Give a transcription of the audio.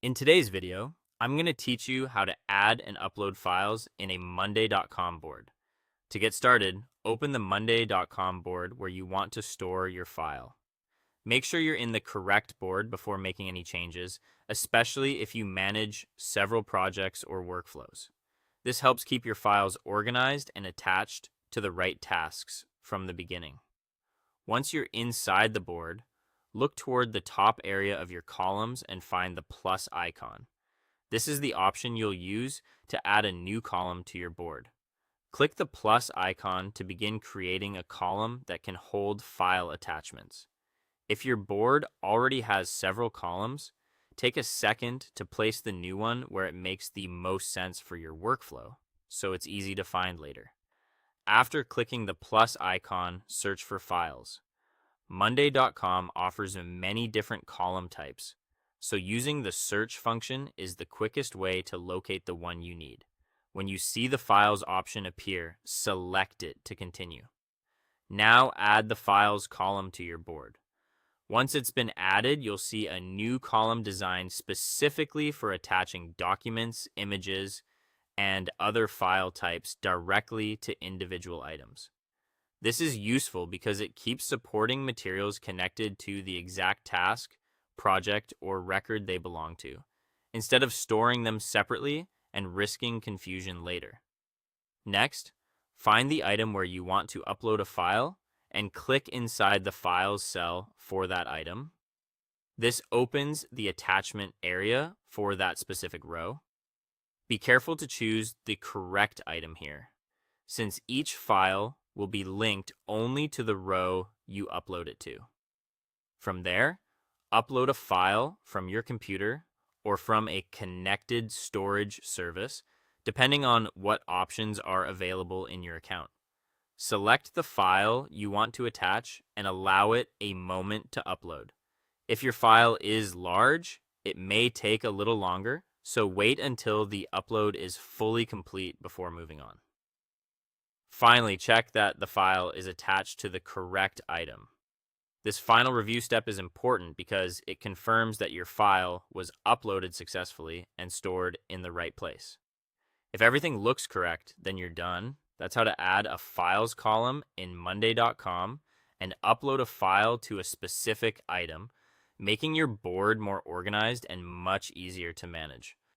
In today's video, I'm going to teach you how to add and upload files in a Monday.com board. To get started, open the Monday.com board where you want to store your file. Make sure you're in the correct board before making any changes, especially if you manage several projects or workflows. This helps keep your files organized and attached to the right tasks from the beginning. Once you're inside the board, look toward the top area of your columns and find the plus icon. This is the option you'll use to add a new column to your board. Click the plus icon to begin creating a column that can hold file attachments. If your board already has several columns, take a second to place the new one where it makes the most sense for your workflow, so it's easy to find later. After clicking the plus icon, search for files. Monday.com offers many different column types, so using the search function is the quickest way to locate the one you need. When you see the files option appear, select it to continue. Now add the files column to your board. Once it's been added, you'll see a new column designed specifically for attaching documents, images, and other file types directly to individual items. This is useful because it keeps supporting materials connected to the exact task, project, or record they belong to, instead of storing them separately and risking confusion later. Next, find the item where you want to upload a file and click inside the Files cell for that item. This opens the attachment area for that specific row. Be careful to choose the correct item here, since each file will be linked only to the row you upload it to. From there, upload a file from your computer or from a connected storage service, depending on what options are available in your account. Select the file you want to attach and allow it a moment to upload. If your file is large, it may take a little longer, so wait until the upload is fully complete before moving on. Finally, check that the file is attached to the correct item. This final review step is important because it confirms that your file was uploaded successfully and stored in the right place. If everything looks correct, then you're done. That's how to add a files column in Monday.com and upload a file to a specific item, making your board more organized and much easier to manage.